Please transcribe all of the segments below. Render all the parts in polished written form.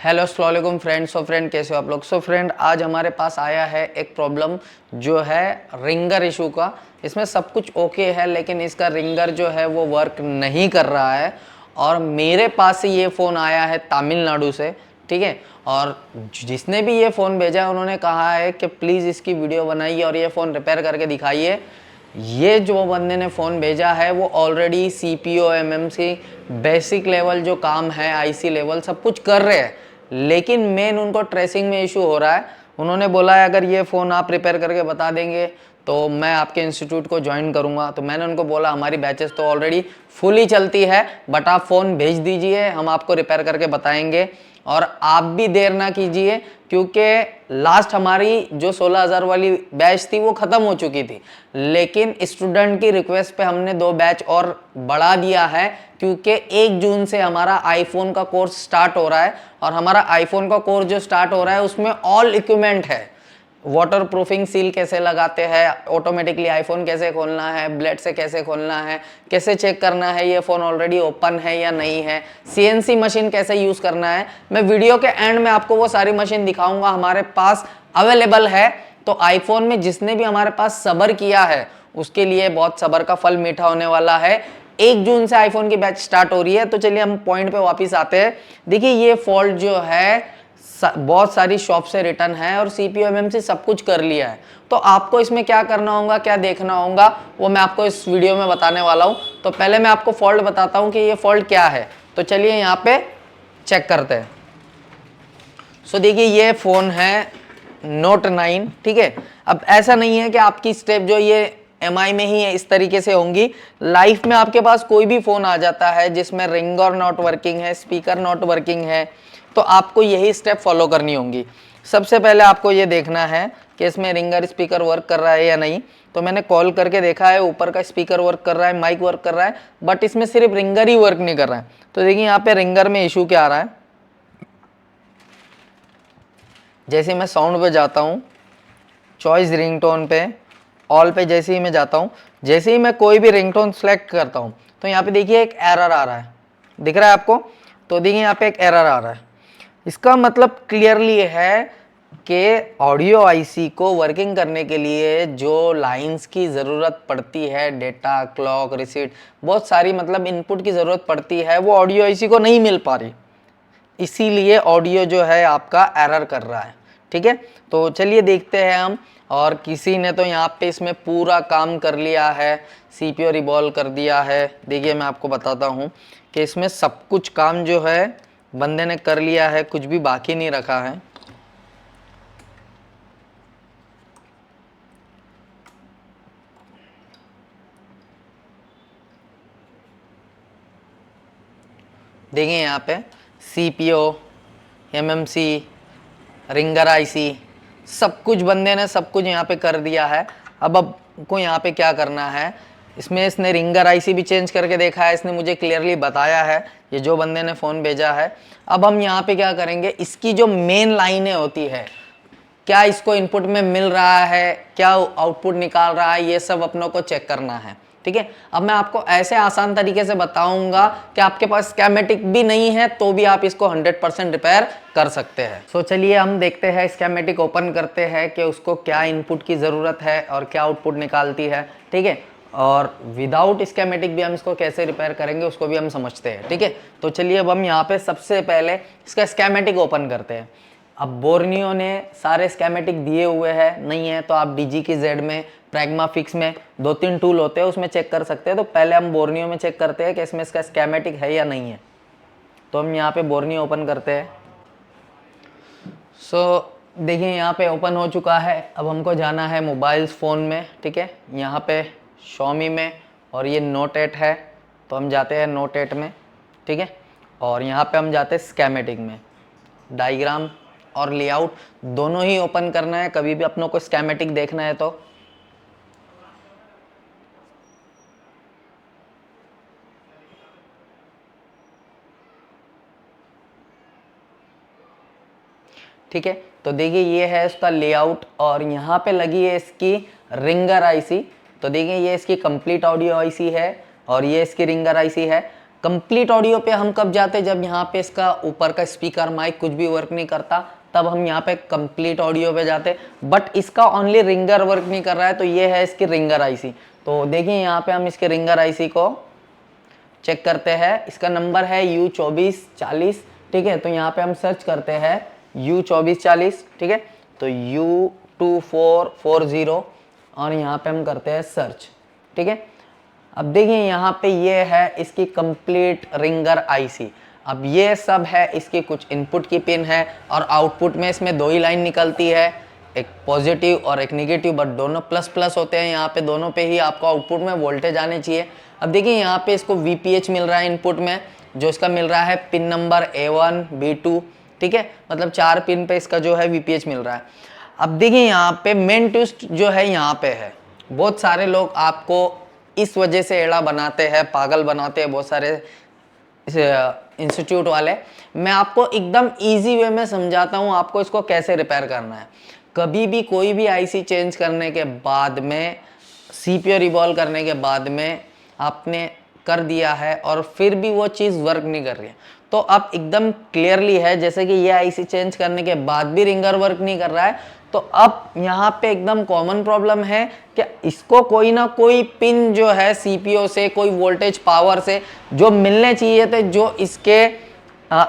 Hello अस्सलाम वालेकुम friends. Friend कैसे हो आप लोग। फ्रेंड आज हमारे पास आया है एक प्रॉब्लम जो है रिंगर इशू का। इसमें सब कुछ ओके है लेकिन इसका रिंगर जो है वो वर्क नहीं कर रहा है और मेरे पास ही ये फ़ोन आया है तमिलनाडु से, ठीक है। और जिसने भी ये फ़ोन भेजा है उन्होंने कहा है कि प्लीज़ इसकी वीडियो बनाइए और ये फ़ोन रिपेयर करके दिखाइए। ये जो बंदे ने फ़ोन भेजा है वो already CPU MMC basic level जो काम है IC लेवल सब कुछ कर रहे हैं, लेकिन मेन उनको ट्रेसिंग में इशू हो रहा है। उन्होंने बोला है अगर ये फ़ोन आप रिपेयर करके बता देंगे तो मैं आपके इंस्टीट्यूट को ज्वाइन करूंगा। तो मैंने उनको बोला हमारी बैचेस तो ऑलरेडी फुली चलती है, बट आप फ़ोन भेज दीजिए, हम आपको रिपेयर करके बताएंगे। और आप भी देर ना कीजिए क्योंकि लास्ट हमारी जो 16,000 वाली बैच थी वो ख़त्म हो चुकी थी, लेकिन स्टूडेंट की रिक्वेस्ट पे हमने 2 बैच और बढ़ा दिया है क्योंकि 1 जून से हमारा आईफोन का कोर्स स्टार्ट हो रहा है। और हमारा आईफोन का कोर्स जो स्टार्ट हो रहा है उसमें ऑल इक्विपमेंट है। वाटर प्रूफिंग सील कैसे लगाते हैं, ऑटोमेटिकली आईफोन कैसे खोलना है, ब्लेड से कैसे खोलना है, कैसे चेक करना है ये फ़ोन ऑलरेडी ओपन है या नहीं है, CNC मशीन कैसे यूज़ करना है। मैं वीडियो के एंड में आपको वो सारी मशीन दिखाऊंगा, हमारे पास अवेलेबल है। तो आईफोन में जिसने भी हमारे पास सब्र किया है उसके लिए बहुत सब्र का फल मीठा होने वाला है। 1 जून से आईफोन की बैच स्टार्ट हो रही है। तो चलिए हम पॉइंट पे वापस आते हैं। देखिए ये फॉल्ट जो है बहुत सारी शॉप से रिटर्न है और CPU MMC सब कुछ कर लिया है। तो आपको इसमें क्या करना होगा, क्या देखना होगा, वो मैं आपको इस वीडियो में बताने वाला हूँ। तो पहले मैं आपको फॉल्ट बताता हूँ कि ये फॉल्ट क्या है। तो चलिए यहाँ पे चेक करते हैं। सो देखिए ये फ़ोन है Note 9, ठीक है। अब ऐसा नहीं है कि आपकी स्टेप जो ये MI में ही है इस तरीके से होंगी। लाइफ में आपके पास कोई भी फ़ोन आ जाता है जिसमें रिंगर नॉट वर्किंग है, स्पीकर नॉट वर्किंग है, तो आपको यही स्टेप फॉलो करनी होंगी। सबसे पहले आपको ये देखना है कि इसमें रिंगर स्पीकर वर्क कर रहा है या नहीं। तो मैंने कॉल करके देखा है, ऊपर का स्पीकर वर्क कर रहा है, माइक वर्क कर रहा है, बट इसमें सिर्फ रिंगर ही वर्क नहीं कर रहा है। तो देखिए यहाँ पे रिंगर में इशू क्या आ रहा है। जैसे मैं साउंड पे जाता हूँ, चॉइस रिंगटोन पे, ऑल पे जैसे ही मैं जाता हूँ, जैसे ही मैं कोई भी रिंगटोन सेलेक्ट करता हूँ तो यहाँ पे देखिए एक एरर आ रहा है, दिख रहा है आपको। तो देखिए यहाँ पे एक एरर आ रहा है। इसका मतलब क्लियरली है कि ऑडियो IC को वर्किंग करने के लिए जो लाइंस की ज़रूरत पड़ती है, डेटा, क्लॉक, रिसीट, बहुत सारी मतलब इनपुट की ज़रूरत पड़ती है, वो ऑडियो IC को नहीं मिल पा रही। इसीलिए ऑडियो जो है आपका एरर कर रहा है, ठीक है। तो चलिए देखते हैं हम। और किसी ने तो यहाँ पे इसमें पूरा काम कर लिया है, CPU रिवॉल्व कर दिया है। देखिए मैं आपको बताता हूँ कि इसमें सब कुछ काम जो है बंदे ने कर लिया है, कुछ भी बाकी नहीं रखा है। देखिए यहाँ पे CPU MMC रिंगर IC सब कुछ बंदे ने सब कुछ यहाँ पे कर दिया है। अब को यहाँ पे क्या करना है, इसमें इसने रिंगर IC भी चेंज करके देखा है, इसने मुझे क्लियरली बताया है, ये जो बंदे ने फ़ोन भेजा है। अब हम यहाँ पे क्या करेंगे, इसकी जो मेन लाइनें होती है, क्या इसको इनपुट में मिल रहा है, क्या आउटपुट निकाल रहा है, ये सब अपनों को चेक करना है, ठीक है। अब मैं आपको ऐसे आसान तरीके से बताऊंगा कि आपके पास स्कीमेटिक भी नहीं है तो भी आप इसको 100% रिपेयर कर सकते हैं। सो चलिए हम देखते हैं, स्कीमेटिक ओपन करते हैं कि उसको क्या इनपुट की ज़रूरत है और क्या आउटपुट निकालती है, ठीक है। और विदाउट स्कीमेटिक भी हम इसको कैसे रिपेयर करेंगे उसको भी हम समझते हैं, ठीक है। तो चलिए अब हम यहाँ पे सबसे पहले इसका स्कीमेटिक ओपन करते हैं। अब बोर्नियो ने सारे स्कीमेटिक दिए हुए हैं, नहीं है तो आप DigiKey-Z में, प्रैग्मा फिक्स में 2-3 टूल होते हैं उसमें चेक कर सकते हैं। तो पहले हम बोर्नियो में चेक करते हैं कि इसमें इसका स्कीमेटिक है या नहीं है। तो हम यहाँ पे बोर्नियो ओपन करते हैं। देखिए यहाँ पे ओपन हो चुका है। अब हमको जाना है मोबाइल्स फ़ोन में, ठीक है। यहाँ पे Xiaomi में और ये Note 8 है, तो हम जाते हैं Note 8 में, ठीक है। और यहाँ पे हम जाते हैं स्कीमेटिक में। डायग्राम और लेआउट दोनों ही ओपन करना है, कभी भी अपनों को स्कीमेटिक देखना है तो। ठीक है, तो देखिए ये है इसका लेआउट और यहाँ पे लगी है इसकी रिंगर IC। तो देखिए ये इसकी कंप्लीट ऑडियो IC है और ये इसकी रिंगर IC है। कंप्लीट ऑडियो पे हम कब जाते हैं, जब यहाँ पे इसका ऊपर का स्पीकर माइक कुछ भी वर्क नहीं करता, तब हम यहाँ पे कंप्लीट ऑडियो पे जाते। बट इसका ओनली रिंगर वर्क नहीं कर रहा है, तो ये है इसकी रिंगर आईसी। तो देखिए यहाँ पे हम इसके रिंगर आईसी को चेक करते हैं। इसका नंबर है U2440, ठीक है। तो यहाँ पे हम सर्च करते हैं U2440, ठीक है। तो U2440 और यहाँ पे हम करते हैं सर्च, ठीक है। अब देखिए यहाँ पे ये है इसकी कंप्लीट रिंगर आईसी। अब ये सब है इसकी कुछ इनपुट की पिन है, और आउटपुट में इसमें दो ही लाइन निकलती है, एक पॉजिटिव और एक नेगेटिव, बट दोनों प्लस प्लस होते हैं। यहाँ पे दोनों पे ही आपको आउटपुट में वोल्टेज आने चाहिए। अब देखिए यहाँ पे इसको VPH मिल रहा है इनपुट में, जो इसका मिल रहा है पिन नंबर A1 B2, ठीक है। मतलब 4 पिन पे इसका जो है VPH मिल रहा है। अब देखिए यहाँ पे मेन ट्विस्ट जो है यहाँ पे है, बहुत सारे लोग आपको इस वजह से एड़ा बनाते हैं, पागल बनाते हैं बहुत सारे इंस्टीट्यूट वाले। मैं आपको एकदम इजी वे में समझाता हूँ आपको इसको कैसे रिपेयर करना है। कभी भी कोई भी आईसी चेंज करने के बाद में, CPU रिवॉल्व करने के बाद में आपने कर दिया है और फिर भी वो चीज़ वर्क नहीं कर रही है, तो अब एकदम क्लियरली है, जैसे कि ये आईसी चेंज करने के बाद भी रिंगर वर्क नहीं कर रहा है, तो अब यहाँ पे एकदम कॉमन प्रॉब्लम है कि इसको कोई ना कोई पिन जो है सीपीयू से, कोई वोल्टेज पावर से जो मिलने चाहिए थे, जो इसके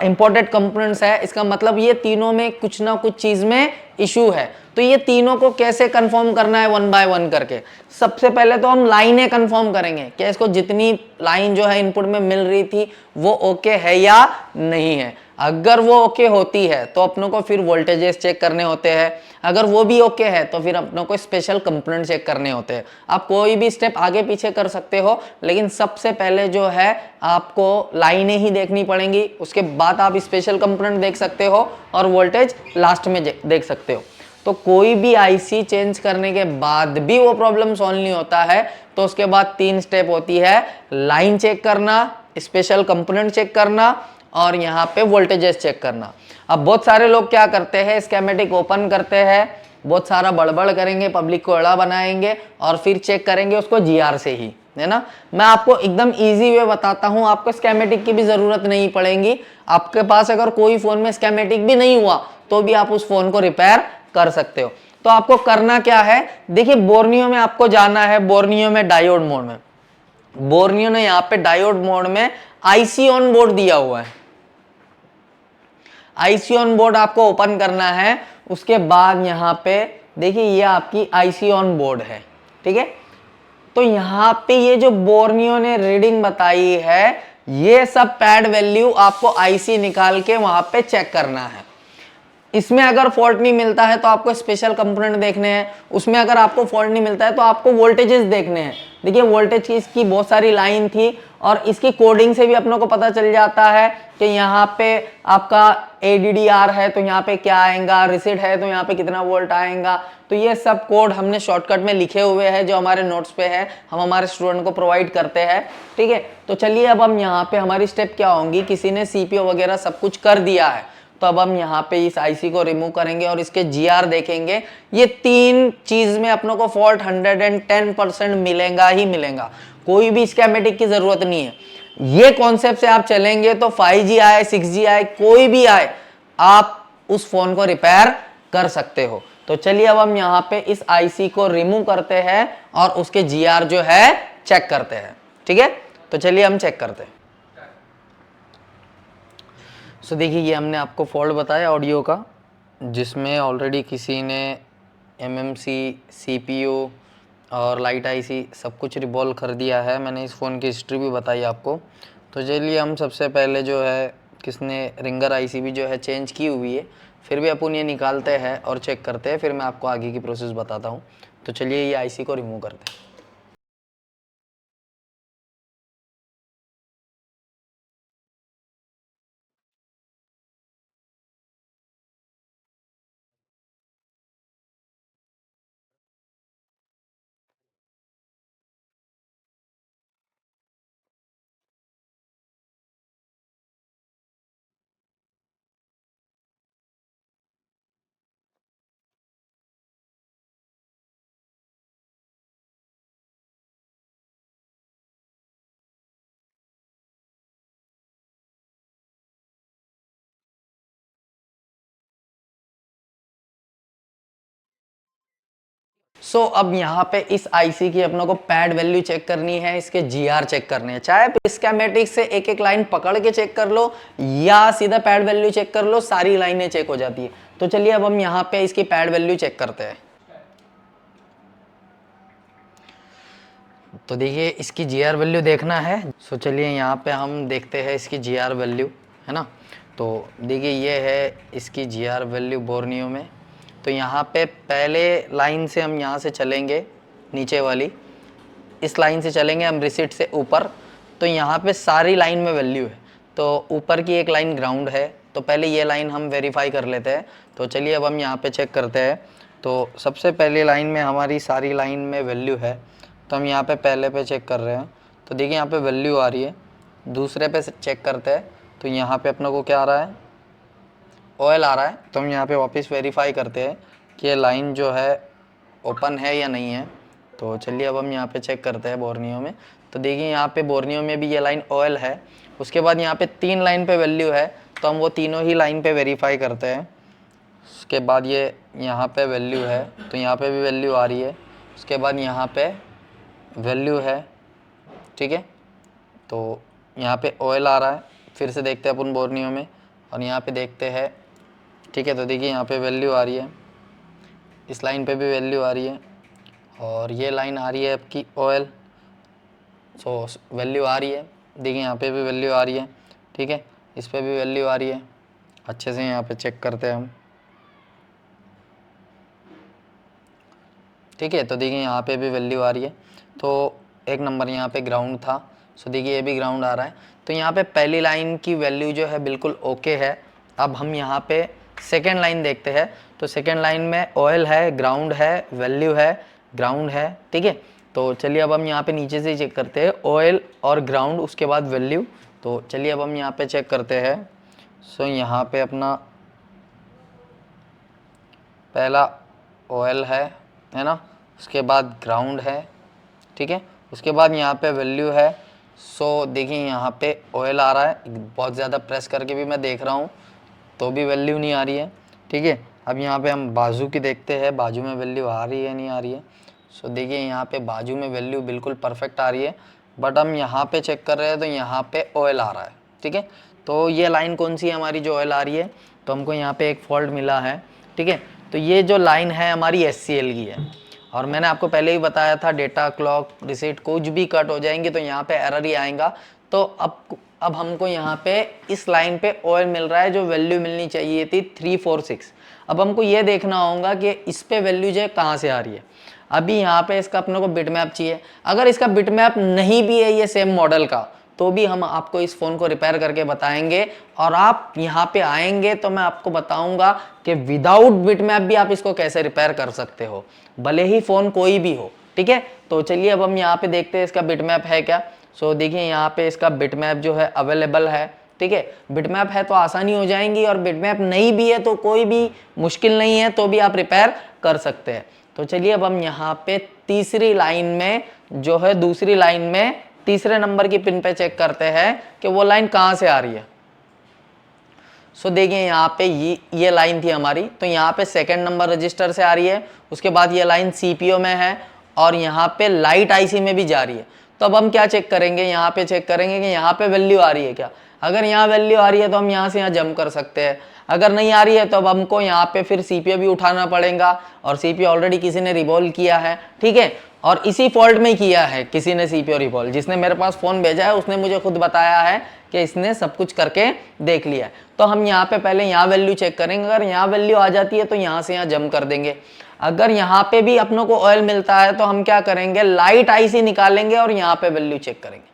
इंपोर्टेड कंपोनेंट्स है, इसका मतलब ये तीनों में कुछ ना कुछ चीज में इशू है। तो ये तीनों को कैसे कंफर्म करना है वन बाय वन करके, सबसे पहले तो हम लाइनें कंफर्म करेंगे कि इसको जितनी लाइन जो है इनपुट में मिल रही थी वो ओके है या नहीं है। अगर वो ओके होती है तो अपनों को फिर वोल्टेजेस चेक करने होते हैं, अगर वो भी ओके है तो फिर अपनों को स्पेशल कंपोनेंट चेक करने होते हैं। आप कोई भी स्टेप आगे पीछे कर सकते हो, लेकिन सबसे पहले जो है आपको लाइनें ही देखनी पड़ेंगी, उसके बाद आप स्पेशल कंपोनेंट देख सकते हो और वोल्टेज लास्ट में देख सकते हो। तो कोई भी आईसी चेंज करने के बाद भी वो प्रॉब्लम सॉल्व नहीं होता है, तो उसके बाद 3 स्टेप होती है, लाइन चेक करना, स्पेशल कंपोनेंट चेक करना और यहाँ पे वोल्टेजेस चेक करना। अब बहुत सारे लोग क्या करते हैं, स्कीमेटिक ओपन करते हैं, बहुत सारा बड़बड़ करेंगे, पब्लिक को अड़ा बनाएंगे और फिर चेक करेंगे उसको जीआर से ही, है ना। मैं आपको एकदम इजी वे बताता हूं, आपको स्कीमेटिक की भी जरूरत नहीं पड़ेगी। आपके पास अगर कोई फोन में स्कीमेटिक भी नहीं हुआ तो भी आप उस फोन को रिपेयर कर सकते हो। तो आपको करना क्या है, देखिए बोर्नियो में आपको जाना है, बोर्नियो में डायोड मोड में, बोर्नियो ने यहाँ पे डायोड मोड में आईसी ऑन बोर्ड दिया हुआ है। आईसी ऑन बोर्ड आपको ओपन करना है, उसके बाद यहाँ पे देखिए ये आपकी आईसी ऑन बोर्ड है, ठीक है। तो यहाँ पे ये जो बोर्नियो ने रीडिंग बताई है, ये सब पैड वैल्यू आपको आईसी निकाल के वहां पे चेक करना है। इसमें अगर फॉल्ट नहीं मिलता है तो आपको स्पेशल कंपोनेंट देखने हैं, उसमें अगर आपको फॉल्ट नहीं मिलता है तो आपको वोल्टेजेस देखने हैं। देखिए वोल्टेज की इसकी बहुत सारी लाइन थी और इसकी कोडिंग से भी अपनों को पता चल जाता है कि यहाँ पे आपका ADDR है तो यहाँ पे क्या आएगा, रिसेट है तो यहाँ पे कितना वोल्ट आएगा। तो ये सब कोड हमने शॉर्टकट में लिखे हुए हैं जो हमारे नोट्स पे है, हम हमारे स्टूडेंट को प्रोवाइड करते हैं, ठीक है। तो चलिए अब हम यहाँ पे हमारी स्टेप क्या होंगी, किसी ने सीपीयू वगैरह सब कुछ कर दिया है, तो अब हम यहाँ पे इस आईसी को रिमूव करेंगे और इसके जीआर देखेंगे। ये 3 चीज में अपनों को फॉल्ट 110% मिलेगा ही मिलेगा, कोई भी स्कीमेटिक की जरूरत नहीं है। ये कॉन्सेप्ट से आप चलेंगे तो 5G आए 6G आए कोई भी आए, आप उस फोन को रिपेयर कर सकते हो। तो चलिए अब हम यहाँ पे इस आईसी को रिमूव करते हैं और उसके जीआर जो है चेक करते हैं, ठीक है। तो चलिए हम चेक करते हैं। सो देखिए ये हमने आपको फॉल्ट बताया ऑडियो का, जिसमें ऑलरेडी किसी ने MMC CPU और लाइट आईसी सब कुछ रिवॉल्व कर दिया है। मैंने इस फ़ोन की हिस्ट्री भी बताई आपको। तो चलिए हम सबसे पहले जो है, किसने रिंगर आईसी भी जो है चेंज की हुई है, फिर भी अपन ये निकालते हैं और चेक करते हैं, फिर मैं आपको आगे की प्रोसेस बताता हूँ। तो चलिए ये आईसी को रिमूव करते हैं। सो अब यहाँ पे इस आईसी की अपनों को पैड वैल्यू चेक करनी है, इसके जीआर चेक करने हैं। चाहे स्कीमेटिक से एक एक लाइन पकड़ के चेक कर लो या सीधा पैड वैल्यू चेक कर लो, सारी लाइनें चेक हो जाती है। तो चलिए अब हम यहाँ पे इसकी पैड वैल्यू चेक करते हैं। तो देखिए इसकी जीआर वैल्यू देखना है। सो चलिए यहाँ पे हम देखते हैं इसकी जीआर वैल्यू, है ना। तो देखिए ये है इसकी जीआर वैल्यू बोर्नियो में। तो यहाँ पे पहले लाइन से हम यहाँ से चलेंगे, नीचे वाली इस लाइन से चलेंगे हम रिसीट से ऊपर। तो यहाँ पे सारी लाइन में वैल्यू है। तो ऊपर की एक लाइन ग्राउंड है, तो पहले ये लाइन हम वेरीफाई कर लेते हैं। तो चलिए अब हम यहाँ पे चेक करते हैं। तो सबसे पहली लाइन में हमारी सारी लाइन में वैल्यू है, तो हम यहाँ पे पहले पे चेक कर रहे हैं। तो देखिए यहाँ पे वैल्यू आ रही है। दूसरे पे चेक करते हैं, तो यहाँ पे अपने को क्या आ रहा है, ऑयल आ रहा है। तो हम यहाँ पे वापस वेरीफाई करते हैं कि ये लाइन जो है ओपन है या नहीं है। तो चलिए अब हम यहाँ पे चेक करते हैं बोर्नियो में। तो देखिए यहाँ पे बोर्नियो में भी ये लाइन ऑयल है। उसके बाद यहाँ पे 3 लाइन पे वैल्यू है, तो हम वो तीनों ही लाइन पे वेरीफाई करते हैं। उसके बाद ये यहाँ पे वैल्यू है, तो यहाँ पे भी वैल्यू आ रही है। उसके बाद यहाँ पे वैल्यू है, ठीक है। तो यहाँ पे ऑयल आ रहा है। फिर से देखते हैं अपन बोर्नियो में और यहाँ पे देखते हैं, ठीक है। तो देखिए यहाँ पे वैल्यू आ रही है, इस लाइन पे भी वैल्यू आ रही है और ये लाइन आ रही है आपकी ऑयल। सो वैल्यू आ रही है। देखिए यहाँ पे भी वैल्यू आ रही है, ठीक है। इस पे भी वैल्यू आ रही है। अच्छे से यहाँ पे चेक करते हैं हम, ठीक है। तो देखिए यहाँ पे भी वैल्यू आ रही है। तो एक नंबर यहाँ पे ग्राउंड था। सो देखिए ये भी ग्राउंड आ रहा है। तो यहाँ पे पहली लाइन की वैल्यू जो है बिल्कुल ओके है। अब हम यहाँ पे सेकेंड लाइन देखते हैं। तो सेकेंड लाइन में ऑयल है, ग्राउंड है, वैल्यू है, ग्राउंड है, ठीक है। तो चलिए अब हम यहाँ पे नीचे से चेक करते हैं, ऑयल और ग्राउंड, उसके बाद वैल्यू। तो चलिए अब हम यहाँ पे चेक करते हैं। सो यहाँ पे अपना पहला ऑयल है ना। उसके बाद ग्राउंड है, ठीक है। उसके बाद यहाँ पे वैल्यू है। सो देखिए यहाँ पे ऑयल आ रहा है, बहुत ज़्यादा प्रेस करके भी मैं देख रहा हूँ तो भी वैल्यू नहीं आ रही है, ठीक है। अब यहाँ पे हम बाजू की देखते हैं, बाजू में वैल्यू आ रही है नहीं आ रही है। सो देखिए यहाँ पे बाजू में वैल्यू बिल्कुल परफेक्ट आ रही है, बट हम यहाँ पे चेक कर रहे हैं तो यहाँ पे ऑयल आ रहा है, ठीक है। तो ये लाइन कौन सी है हमारी जो ऑयल आ रही है, तो हमको यहाँ पे एक फॉल्ट मिला है, ठीक है। तो ये जो लाइन है हमारी SCL की है और मैंने आपको पहले ही बताया था डेटा, क्लॉक, रिसीट कुछ भी कट हो जाएंगे तो यहाँ पे एरर ही आएगा। तो अब हमको यहाँ पे इस लाइन पे ऑयल मिल रहा है, जो वैल्यू मिलनी चाहिए थी 346। अब हमको ये देखना होगा कि इस पे वैल्यू जो है कहाँ से आ रही है। अभी यहाँ पे इसका अपने को बिटमैप चाहिए। अगर इसका बिटमैप नहीं भी है ये सेम मॉडल का, तो भी हम आपको इस फ़ोन को रिपेयर करके बताएंगे और आप यहाँ पे आएंगे तो मैं आपको बताऊंगा कि विदाउट बिटमैप भी आप इसको कैसे रिपेयर कर सकते हो, भले ही फ़ोन कोई भी हो, ठीक है। तो चलिए अब हम यहाँ पे देखते हैं इसका बिटमैप है क्या। सो देखिए यहाँ पे इसका बिटमैप जो है अवेलेबल है, ठीक है। बिटमैप है तो आसानी हो जाएंगी और बिटमैप नहीं भी है तो कोई भी मुश्किल नहीं है, तो भी आप रिपेयर कर सकते हैं। तो चलिए अब हम यहाँ पे तीसरी लाइन में जो है, दूसरी लाइन में तीसरे नंबर की पिन पे चेक करते हैं कि वो लाइन कहाँ से आ रही है। सो देखिए यहाँ पे ये लाइन थी हमारी, तो यहाँ पे सेकंड नंबर रजिस्टर से आ रही है। उसके बाद ये लाइन CPU में है और यहाँ पे लाइट IC में भी जा रही है। तो अब हम क्या चेक करेंगे, यहाँ पे चेक करेंगे कि यहाँ पे वैल्यू आ रही है क्या। अगर यहाँ वैल्यू आ रही है तो हम यहाँ से यहाँ जंप कर सकते हैं। अगर नहीं आ रही है तो अब हमको यहाँ पे फिर CPU भी उठाना पड़ेगा और CPU ऑलरेडी किसी ने रिवॉल्व किया है, ठीक है। और इसी फॉल्ट में किया है किसी ने CPU रिवॉल्व, जिसने मेरे पास फ़ोन भेजा है उसने मुझे खुद बताया है कि इसने सब कुछ करके देख लिया है। तो हम यहाँ पे पहले यहाँ वैल्यू चेक करेंगे। अगर यहाँ वैल्यू आ जाती है तो यहाँ से यहाँ जंप कर देंगे। अगर यहाँ पे भी अपनों को ऑयल मिलता है तो हम क्या करेंगे, लाइट IC निकालेंगे और यहाँ पे वैल्यू चेक करेंगे।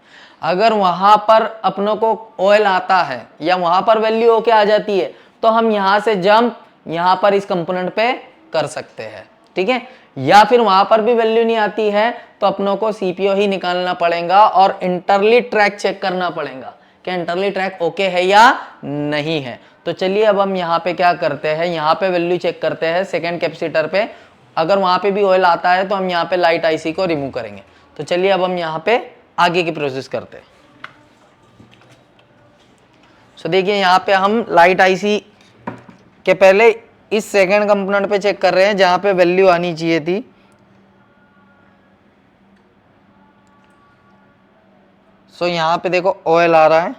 अगर वहां पर अपनों को ऑयल आता है या वहां पर वैल्यू होके आ जाती है तो हम यहाँ से जंप यहाँ पर इस कंपोनेंट पे कर सकते हैं, ठीक है। या फिर वहां पर भी वैल्यू नहीं आती है तो अपनों को CPU ही निकालना पड़ेगा और इंटरली ट्रैक चेक करना पड़ेगा कि इंटरली ट्रैक ओके है या नहीं है। तो चलिए अब हम यहाँ पे क्या करते हैं, यहाँ पे वैल्यू चेक करते हैं सेकेंड कैपेसिटर पे। अगर वहां पे भी ऑयल आता है तो हम यहाँ पे लाइट IC को रिमूव करेंगे। तो चलिए अब हम यहाँ पे आगे की प्रोसेस करते हैं। सो देखिए यहाँ पे हम लाइट IC के पहले इस सेकंड कंपोनेंट पे चेक कर रहे हैं जहाँ पे वैल्यू आनी चाहिए थी। सो यहाँ पे देखो OL आ रहा है,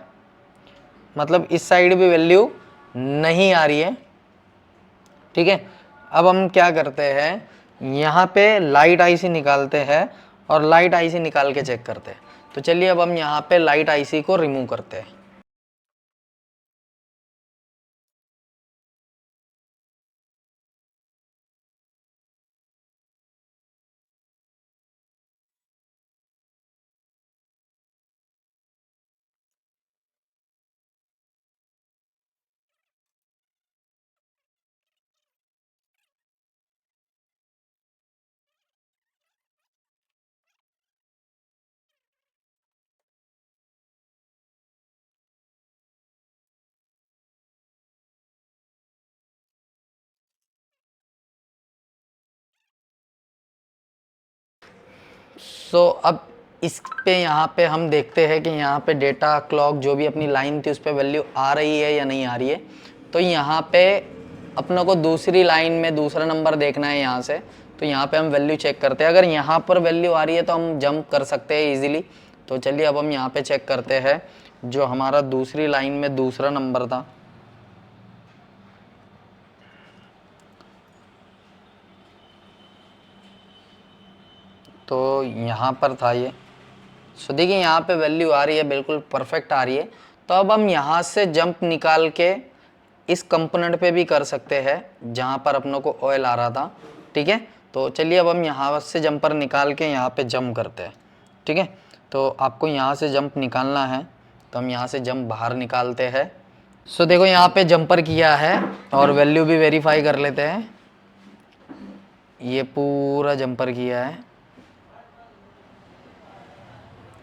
मतलब इस साइड भी वैल्यू नहीं आ रही है। ठीक है, अब हम क्या करते हैं, यहाँ पे लाइट आईसी निकालते हैं और लाइट आईसी निकाल के चेक करते हैं। तो चलिए अब हम यहाँ पे लाइट आईसी को रिमूव करते हैं। सो अब इस पे यहाँ पे हम देखते हैं कि यहाँ पे डेटा क्लॉक जो भी अपनी लाइन थी उस पर वैल्यू आ रही है या नहीं आ रही है। तो यहाँ पे अपनों को दूसरी लाइन में दूसरा नंबर देखना है यहाँ से, तो यहाँ पे हम वैल्यू चेक करते हैं। अगर यहाँ पर वैल्यू आ रही है तो हम जंप कर सकते हैं इजीली। तो चलिए अब हम यहाँ पे चेक करते हैं जो हमारा दूसरी लाइन में दूसरा नंबर था। तो यहाँ पर था ये। सो देखिए यहाँ पे वैल्यू आ रही है, बिल्कुल परफेक्ट आ रही है। तो अब हम यहाँ से जंप निकाल के इस कंपोनेंट पे भी कर सकते हैं जहाँ पर अपनों को ऑयल आ रहा था। ठीक है, तो चलिए अब हम यहाँ से जंपर निकाल के यहाँ पे जंप करते हैं। ठीक है, तो आपको यहाँ से जंप निकालना है, तो हम यहाँ से जंप बाहर निकालते हैं। सो देखो यहाँ पे जंपर किया है और वैल्यू भी वेरीफाई कर लेते हैं। ये पूरा जंपर किया है।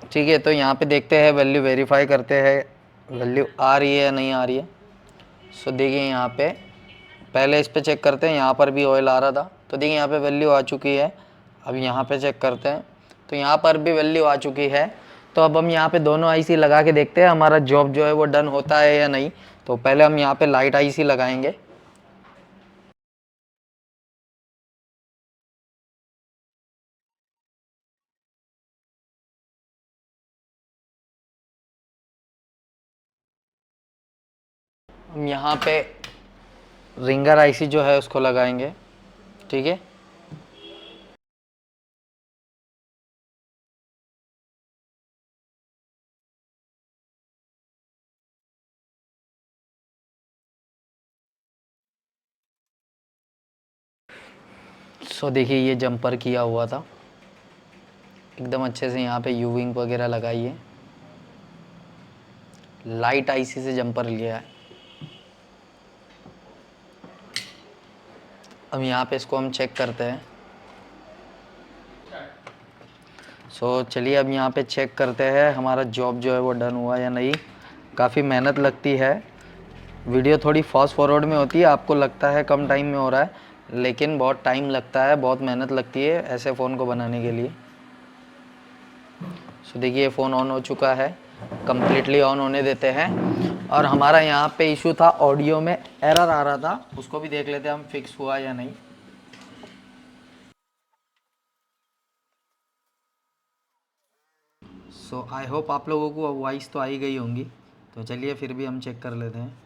ठीक है, तो यहाँ पे देखते हैं, वैल्यू वेरीफाई करते हैं, वैल्यू आ रही है या नहीं आ रही है। सो देखिए यहाँ पे पहले इस पे चेक करते हैं, यहाँ पर भी ऑयल आ रहा था, तो देखिए यहाँ पे वैल्यू आ चुकी है। अब यहाँ पे चेक करते हैं, तो यहाँ पर भी वैल्यू आ चुकी है। तो अब हम यहाँ पे दोनों आईसी लगा के देखते हैं हमारा जॉब जो है वो डन होता है या नहीं। तो पहले हम यहाँ पे लाइट आईसी लगाएंगे। हम यहाँ पे रिंगर आईसी जो है उसको लगाएंगे। ठीक है, सो देखिए ये जंपर किया हुआ था एकदम अच्छे से। यहाँ पे यूविंग वगैरह लगाइए, लाइट आईसी से जंपर लिया है। अब यहाँ पे इसको हम चेक करते हैं। सो चलिए अब यहाँ पे चेक करते हैं हमारा जॉब जो है वो डन हुआ या नहीं। काफ़ी मेहनत लगती है, वीडियो थोड़ी फास्ट फॉरवर्ड में होती है, आपको लगता है कम टाइम में हो रहा है, लेकिन बहुत टाइम लगता है, बहुत मेहनत लगती है ऐसे फ़ोन को बनाने के लिए। सो देखिए फ़ोन ऑन हो चुका है, कम्प्लीटली ऑन होने देते हैं। और हमारा यहाँ पे इशू था, ऑडियो में एरर आ रहा था, उसको भी देख लेते हैं हम फिक्स हुआ या नहीं। सो आई होप आप लोगों को वॉइस तो आई गई होंगी। तो चलिए फिर भी हम चेक कर लेते हैं।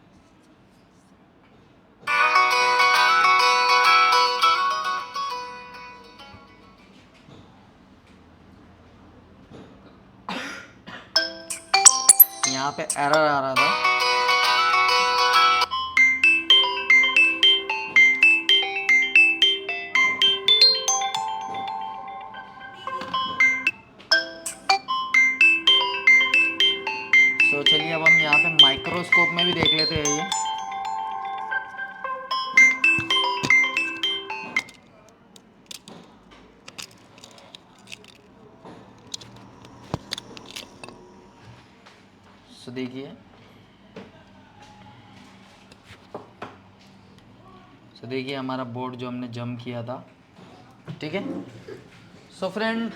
यहाँ पे एरर आ रहा था। तो चलिए अब हम यहाँ पे माइक्रोस्कोप में भी देख लेते हैं ये। सो देखिए, सो देखिए हमारा बोर्ड जो हमने जंप किया था। ठीक है, सो फ्रेंड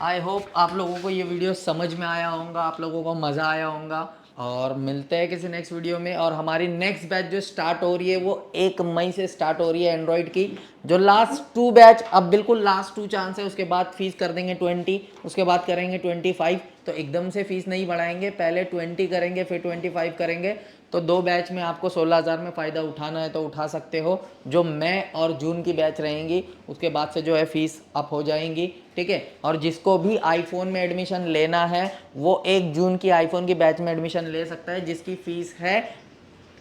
आई होप आप लोगों को ये वीडियो समझ में आया होगा, आप लोगों को मज़ा आया होगा। और मिलते हैं किसी नेक्स्ट वीडियो में। और हमारी नेक्स्ट बैच जो स्टार्ट हो रही है वो 1 मई से स्टार्ट हो रही है एंड्रॉयड की। जो लास्ट 2 बैच, अब बिल्कुल लास्ट 2 चांस है, उसके बाद फीस कर देंगे 20, उसके बाद करेंगे 25। तो एकदम से फीस नहीं बढ़ाएंगे, पहले 20 करेंगे फिर 25 करेंगे। तो 2 बैच में आपको 16,000 में फ़ायदा उठाना है तो उठा सकते हो। जो मई और जून की बैच रहेंगी उसके बाद से जो है फ़ीस अप हो जाएंगी, ठीक है। और जिसको भी आईफोन में एडमिशन लेना है वो 1 जून की आईफोन की बैच में एडमिशन ले सकता है, जिसकी फ़ीस है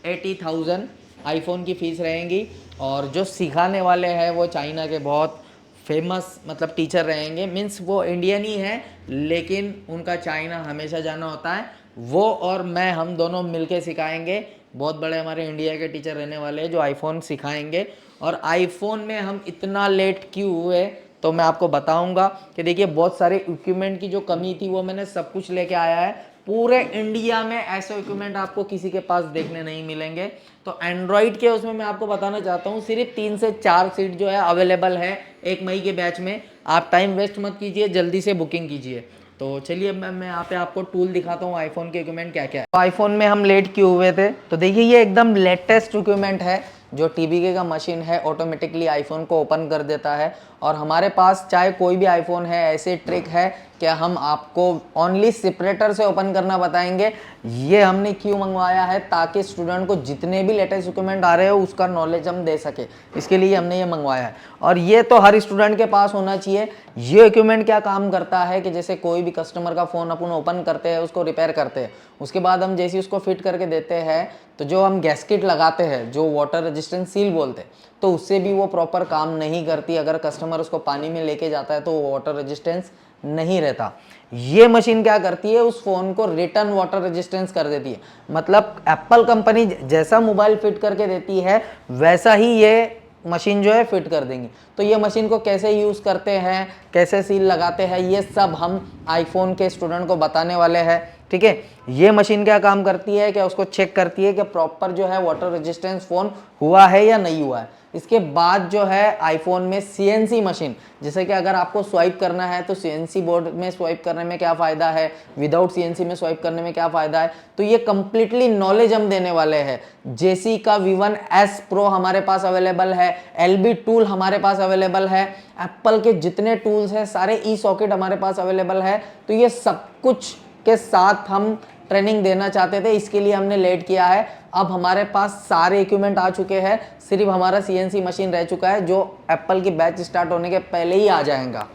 80,000 आईफोन की फ़ीस रहेंगी। और जो सिखाने वाले हैं वो चाइना के बहुत फेमस मतलब टीचर रहेंगे, मीन्स वो इंडियन ही है लेकिन उनका चाइना हमेशा जाना होता है। वो और मैं हम दोनों मिलके सिखाएंगे। बहुत बड़े हमारे इंडिया के टीचर रहने वाले हैं जो आईफोन सिखाएंगे। और आईफोन में हम इतना लेट क्यों हुए तो मैं आपको बताऊंगा कि देखिए बहुत सारे इक्विपमेंट की जो कमी थी वो मैंने सब कुछ लेके आया है। पूरे इंडिया में ऐसे इक्विपमेंट आपको किसी के पास देखने नहीं मिलेंगे। तो एंड्रॉइड के उसमें मैं आपको बताना चाहता हूँ सिर्फ 3 से 4 सीट जो है अवेलेबल है 1 मई के बैच में। आप टाइम वेस्ट मत कीजिए, जल्दी से बुकिंग कीजिए। तो चलिए मैं यहाँ पे आपको टूल दिखाता हूँ आईफोन के इक्विपमेंट क्या क्या है। तो आईफोन में हम लेट क्यों हुए थे, तो देखिए ये एकदम लेटेस्ट इक्विपमेंट है। जो टीबीके का मशीन है ऑटोमेटिकली आईफोन को ओपन कर देता है। और हमारे पास चाहे कोई भी आईफोन है ऐसे ट्रिक है कि हम आपको ओनली सेपरेटर से ओपन करना बताएंगे। ये हमने क्यों मंगवाया है, ताकि स्टूडेंट को जितने भी लेटेस्ट इक्विपमेंट आ रहे हो उसका नॉलेज हम दे सके, इसके लिए हमने ये मंगवाया है। और ये तो हर स्टूडेंट के पास होना चाहिए। ये इक्विपमेंट क्या काम करता है कि जैसे कोई भी कस्टमर का फ़ोन अपन ओपन करते हैं, उसको रिपेयर करते हैं, उसके बाद हम जैसे उसको फिट करके देते हैं तो जो हम गैस्केट लगाते हैं जो वाटर रेजिस्टेंस सील बोलते हैं, तो उससे भी वो प्रॉपर काम नहीं करती। अगर कस्टमर उसको पानी में लेके जाता है तो वो वाटर रेजिस्टेंस नहीं रहता। ये मशीन क्या करती है, उस फोन को रिटर्न वाटर रेजिस्टेंस कर देती है। मतलब एप्पल कंपनी जैसा मोबाइल फिट करके देती है वैसा ही ये मशीन जो है फिट कर देंगी। तो ये मशीन को कैसे यूज़ करते हैं, कैसे सील लगाते हैं, ये सब हम आईफोन के स्टूडेंट को बताने वाले हैं, ठीक है। ये मशीन क्या काम करती है कि उसको चेक करती है कि प्रॉपर जो है वाटर रेजिस्टेंस फ़ोन हुआ है या नहीं हुआ है। इसके बाद जो है आईफोन में सीएनसी मशीन, जैसे कि अगर आपको स्वाइप करना है तो सीएनसी बोर्ड में स्वाइप करने में क्या फ़ायदा है, विदाउट सीएनसी में स्वाइप करने में क्या फ़ायदा है, तो ये कंप्लीटली नॉलेज हम देने वाले हैं। जेसी का V1S Pro हमारे पास अवेलेबल है, LB टूल हमारे पास अवेलेबल है, एप्पल के जितने टूल्स हैं सारे ई सॉकेट हमारे पास अवेलेबल है। तो ये सब कुछ के साथ हम ट्रेनिंग देना चाहते थे, इसके लिए हमने लेट किया है। अब हमारे पास सारे इक्विपमेंट आ चुके हैं, सिर्फ हमारा सीएनसी मशीन रह चुका है जो एप्पल की बैच स्टार्ट होने के पहले ही आ जाएगा।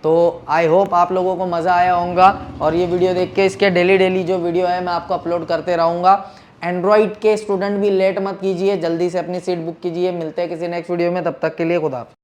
तो आई होप आप लोगों को मज़ा आया होगा और ये वीडियो देख के इसके डेली जो वीडियो है मैं आपको अपलोड करते रहूँगा। एंड्रॉइड के स्टूडेंट भी लेट मत कीजिए, जल्दी से अपनी सीट बुक कीजिए। मिलते हैं किसी नेक्स्ट वीडियो में, तब तक के लिए खुदा हाफिज़।